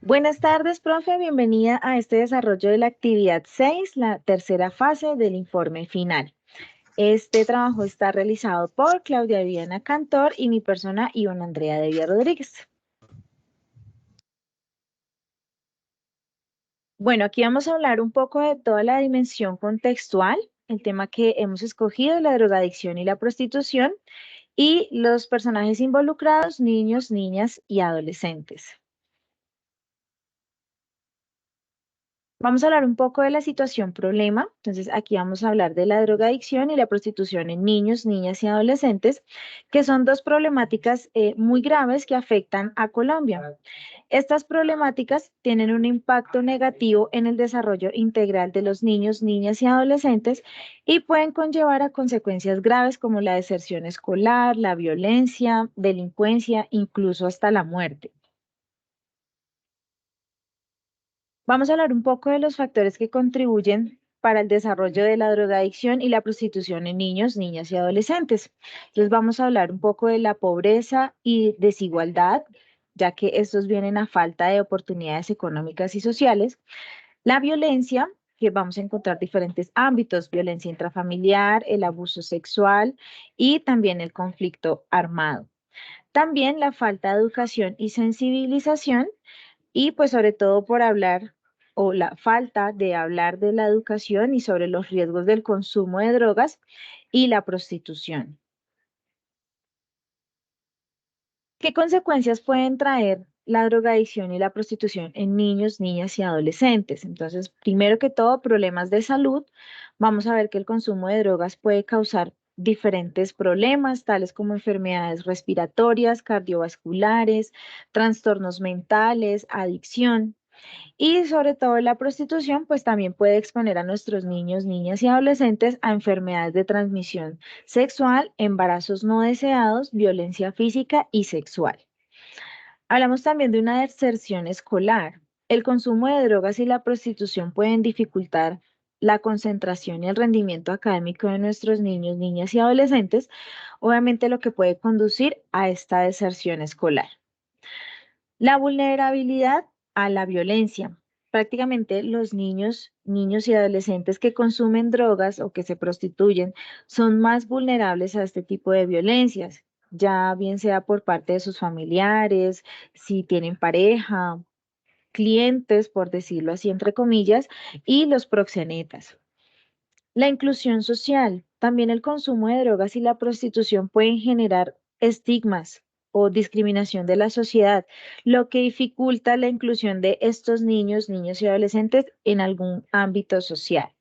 Buenas tardes, profe. Bienvenida a este desarrollo de la actividad 6, la tercera fase del informe final. Este trabajo está realizado por Claudia Viviana Cantor y mi persona, Ivonne Andrea Devia Rodríguez. Bueno, aquí vamos a hablar un poco de toda la dimensión contextual, el tema que hemos escogido, la drogadicción y la prostitución, y los personajes involucrados, niños, niñas y adolescentes. Vamos a hablar un poco de la situación problema. Entonces, aquí vamos a hablar de la drogadicción y la prostitución en niños, niñas y adolescentes, que son dos problemáticas muy graves que afectan a Colombia. Estas problemáticas tienen un impacto negativo en el desarrollo integral de los niños, niñas y adolescentes y pueden conllevar a consecuencias graves como la deserción escolar, la violencia, delincuencia, incluso hasta la muerte. Vamos a hablar un poco de los factores que contribuyen para el desarrollo de la drogadicción y la prostitución en niños, niñas y adolescentes. Entonces vamos a hablar un poco de la pobreza y desigualdad, ya que estos vienen a falta de oportunidades económicas y sociales. La violencia, que vamos a encontrar diferentes ámbitos, violencia intrafamiliar, el abuso sexual y también el conflicto armado. También la falta de educación y sensibilización y pues sobre todo por hablar o la falta de hablar de la educación y sobre los riesgos del consumo de drogas y la prostitución. ¿Qué consecuencias pueden traer la drogadicción y la prostitución en niños, niñas y adolescentes? Entonces, primero que todo, problemas de salud. Vamos a ver que el consumo de drogas puede causar diferentes problemas, tales como enfermedades respiratorias, cardiovasculares, trastornos mentales, adicción. Y sobre todo la prostitución, pues también puede exponer a nuestros niños, niñas y adolescentes a enfermedades de transmisión sexual, embarazos no deseados, violencia física y sexual. Hablamos también de una deserción escolar. El consumo de drogas y la prostitución pueden dificultar la concentración y el rendimiento académico de nuestros niños, niñas y adolescentes, obviamente lo que puede conducir a esta deserción escolar. La vulnerabilidad a la violencia. Prácticamente los niños, niños y adolescentes que consumen drogas o que se prostituyen son más vulnerables a este tipo de violencias, ya bien sea por parte de sus familiares, si tienen pareja, clientes, por decirlo así, entre comillas, y los proxenetas. La inclusión social. También el consumo de drogas y la prostitución pueden generar estigmas o discriminación de la sociedad, lo que dificulta la inclusión de estos niños, niños y adolescentes en algún ámbito social.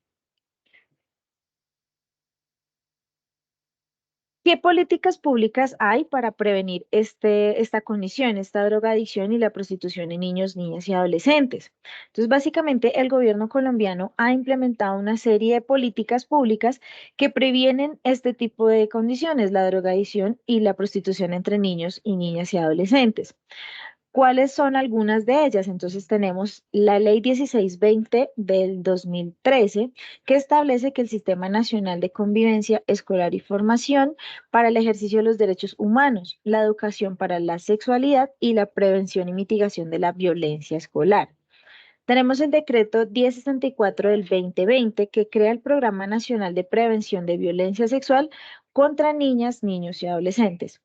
¿Qué políticas públicas hay para prevenir esta condición, esta drogadicción y la prostitución en niños, niñas y adolescentes? Entonces, básicamente, el gobierno colombiano ha implementado una serie de políticas públicas que previenen este tipo de condiciones, la drogadicción y la prostitución entre niños y niñas y adolescentes. ¿Cuáles son algunas de ellas? Entonces tenemos la Ley 1620 del 2013, que establece que el Sistema Nacional de Convivencia Escolar y Formación para el ejercicio de los derechos humanos, la educación para la sexualidad y la prevención y mitigación de la violencia escolar. Tenemos el decreto 1064 del 2020 que crea el Programa Nacional de Prevención de Violencia Sexual contra niñas, niños y adolescentes.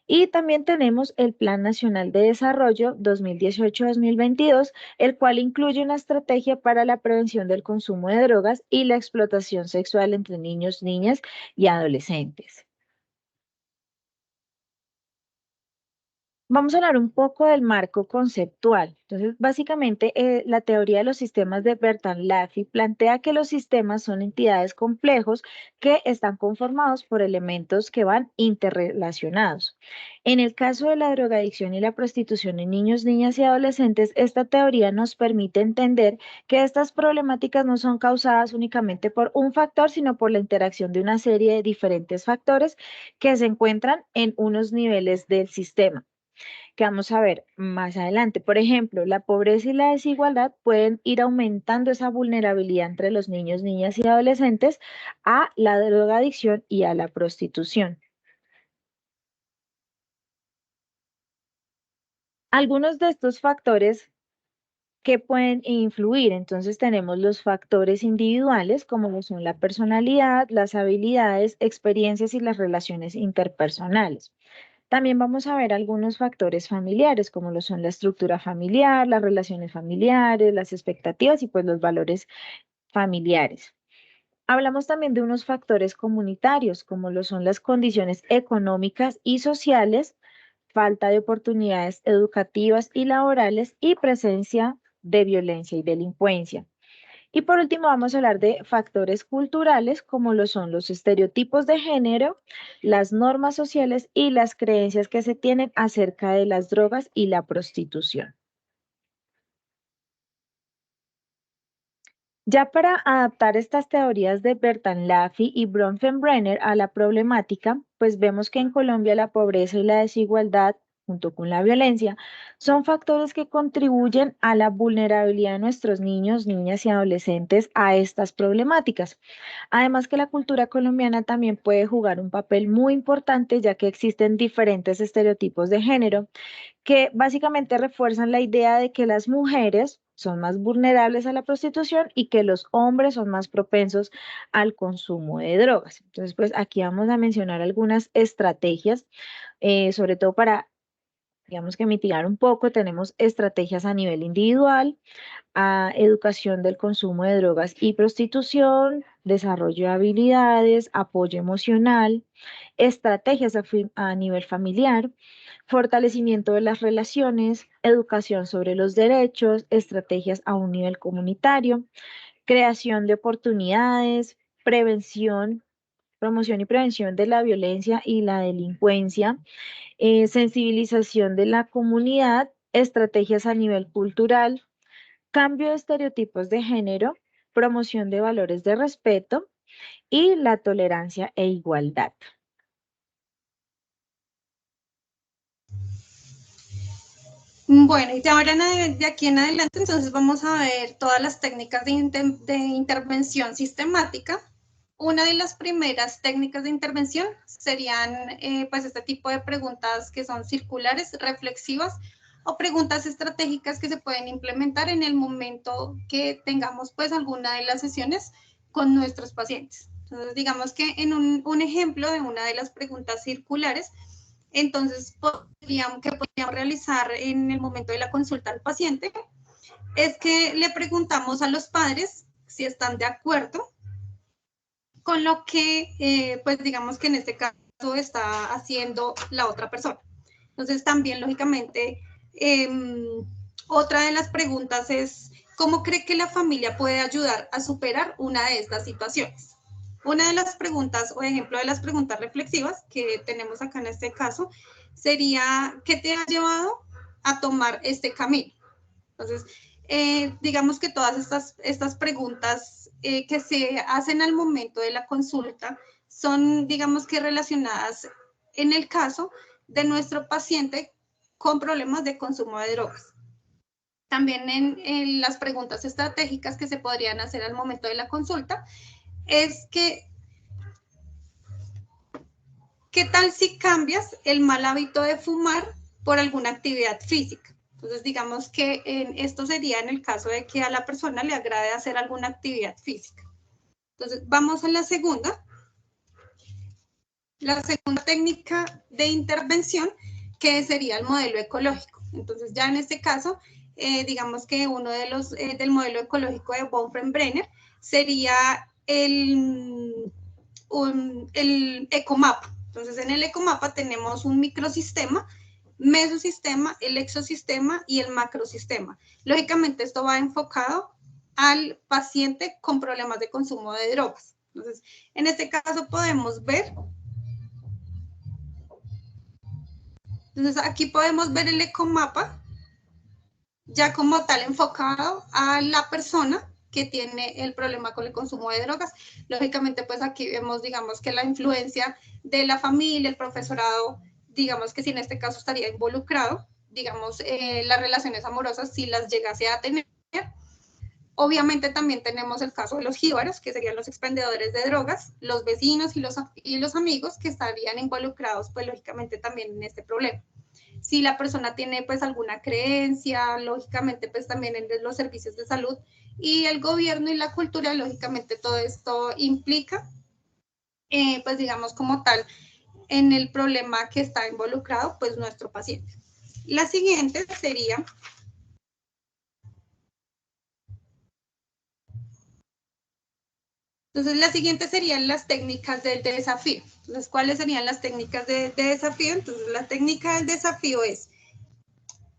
Y también tenemos el Plan Nacional de Desarrollo 2018-2022, el cual incluye una estrategia para la prevención del consumo de drogas y la explotación sexual entre niños, niñas y adolescentes. Vamos a hablar un poco del marco conceptual. Entonces, básicamente, la teoría de los sistemas de Bertalanffy plantea que los sistemas son entidades complejos que están conformados por elementos que van interrelacionados. En el caso de la drogadicción y la prostitución en niños, niñas y adolescentes, esta teoría nos permite entender que estas problemáticas no son causadas únicamente por un factor, sino por la interacción de una serie de diferentes factores que se encuentran en unos niveles del sistema que vamos a ver más adelante. Por ejemplo, la pobreza y la desigualdad pueden ir aumentando esa vulnerabilidad entre los niños, niñas y adolescentes a la drogadicción y a la prostitución. Algunos de estos factores que pueden influir. Entonces tenemos los factores individuales, como lo son la personalidad, las habilidades, experiencias y las relaciones interpersonales. También vamos a ver algunos factores familiares, como lo son la estructura familiar, las relaciones familiares, las expectativas y pues los valores familiares. Hablamos también de unos factores comunitarios, como lo son las condiciones económicas y sociales, falta de oportunidades educativas y laborales y presencia de violencia y delincuencia. Y por último, vamos a hablar de factores culturales, como lo son los estereotipos de género, las normas sociales y las creencias que se tienen acerca de las drogas y la prostitución. Ya para adaptar estas teorías de Bertalanffy y Bronfenbrenner a la problemática, pues vemos que en Colombia la pobreza y la desigualdad, junto con la violencia, son factores que contribuyen a la vulnerabilidad de nuestros niños, niñas y adolescentes a estas problemáticas. Además que la cultura colombiana también puede jugar un papel muy importante, ya que existen diferentes estereotipos de género que básicamente refuerzan la idea de que las mujeres son más vulnerables a la prostitución y que los hombres son más propensos al consumo de drogas. Entonces, pues aquí vamos a mencionar algunas estrategias, sobre todo para, digamos que mitigar un poco. Tenemos estrategias a nivel individual, a educación del consumo de drogas y prostitución, desarrollo de habilidades, apoyo emocional, estrategias a nivel familiar, fortalecimiento de las relaciones, educación sobre los derechos, estrategias a un nivel comunitario, creación de oportunidades, prevención, promoción y prevención de la violencia y la delincuencia, sensibilización de la comunidad, estrategias a nivel cultural, cambio de estereotipos de género, promoción de valores de respeto y la tolerancia e igualdad. Bueno, y de ahora de aquí en adelante, entonces vamos a ver todas las técnicas de intervención sistemática. Una de las primeras técnicas de intervención serían pues este tipo de preguntas que son circulares, reflexivas o preguntas estratégicas que se pueden implementar en el momento que tengamos pues alguna de las sesiones con nuestros pacientes. Entonces digamos que en un ejemplo de una de las preguntas circulares, entonces que podríamos realizar en el momento de la consulta al paciente es que le preguntamos a los padres si están de acuerdo con lo que, pues digamos que en este caso está haciendo la otra persona. Entonces también, lógicamente, otra de las preguntas es, ¿cómo cree que la familia puede ayudar a superar una de estas situaciones? Una de las preguntas, o ejemplo de las preguntas reflexivas que tenemos acá en este caso, sería, ¿qué te ha llevado a tomar este camino? Entonces, digamos que todas estas preguntas que se hacen al momento de la consulta son, digamos que relacionadas en el caso de nuestro paciente con problemas de consumo de drogas. También en las preguntas estratégicas que se podrían hacer al momento de la consulta es que, ¿qué tal si cambias el mal hábito de fumar por alguna actividad física? Entonces, digamos que esto sería en el caso de que a la persona le agrade hacer alguna actividad física. Entonces, vamos a la segunda. La segunda técnica de intervención, que sería el modelo ecológico. Entonces, ya en este caso, digamos que uno de los del modelo ecológico de Bronfenbrenner sería el ecomapa. Entonces, en el ecomapa tenemos un microsistema, mesosistema, el exosistema y el macrosistema. Lógicamente, esto va enfocado al paciente con problemas de consumo de drogas. Entonces, en este caso podemos ver, entonces aquí podemos ver el ecomapa ya como tal enfocado a la persona que tiene el problema con el consumo de drogas. Lógicamente, pues aquí vemos, digamos, que la influencia de la familia, el profesorado, digamos que si en este caso estaría involucrado, digamos, las relaciones amorosas si las llegase a tener. Obviamente también tenemos el caso de los jíbaros, que serían los expendedores de drogas, los vecinos y los amigos que estarían involucrados, pues lógicamente también en este problema. si la persona tiene pues alguna creencia, lógicamente pues también en los servicios de salud y el gobierno y la cultura, lógicamente todo esto implica, pues digamos como tal, en el problema que está involucrado pues nuestro paciente. La siguiente sería... Entonces, las siguientes serían las técnicas del desafío. Entonces, ¿cuáles serían las técnicas de desafío? Entonces, la técnica del desafío es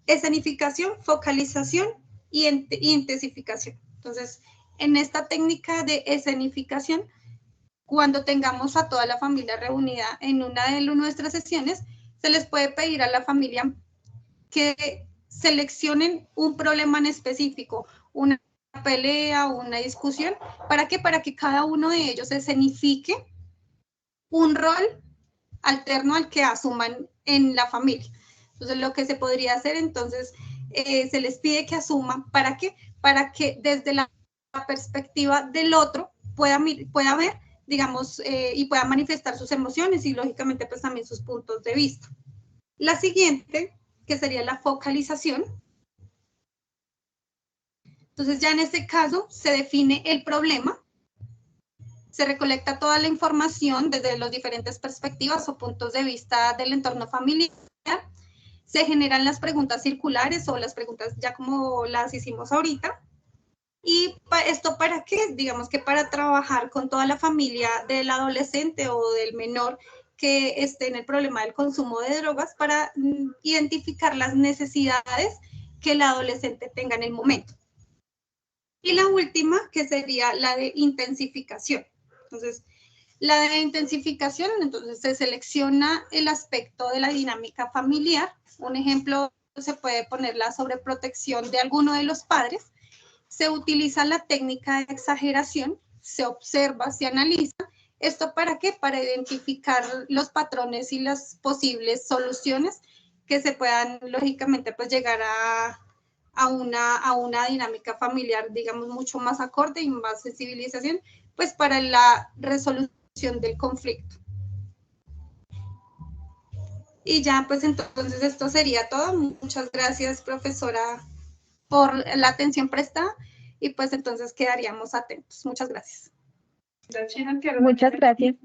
escenificación, focalización y intensificación. Entonces, en esta técnica de escenificación, cuando tengamos a toda la familia reunida en una de nuestras sesiones, se les puede pedir a la familia que seleccionen un problema en específico, una pelea o una discusión. ¿Para qué? Para que cada uno de ellos escenifique un rol alterno al que asuman en la familia. Entonces, lo que se podría hacer, entonces, se les pide que asuman, ¿para qué? Para que desde la perspectiva del otro pueda ver, digamos, y pueda manifestar sus emociones y, lógicamente, pues también sus puntos de vista. La siguiente, que sería la focalización. Entonces, ya en este caso, se define el problema, se recolecta toda la información desde las diferentes perspectivas o puntos de vista del entorno familiar, se generan las preguntas circulares o las preguntas ya como las hicimos ahorita. ¿Y esto para qué? Digamos que para trabajar con toda la familia del adolescente o del menor que esté en el problema del consumo de drogas para identificar las necesidades que el adolescente tenga en el momento. Y la última, que sería la de intensificación. Entonces, la de intensificación, entonces se selecciona el aspecto de la dinámica familiar. Un ejemplo, se puede poner la sobreprotección de alguno de los padres. Se utiliza la técnica de exageración, se observa, se analiza. ¿Esto para qué? Para identificar los patrones y las posibles soluciones que se puedan, lógicamente, pues llegar a una dinámica familiar, digamos, mucho más acorde y más sensibilización, pues para la resolución del conflicto. Y ya, pues entonces esto sería todo. Muchas gracias, profesora, por la atención prestada y pues entonces quedaríamos atentos. Muchas gracias. Muchas gracias.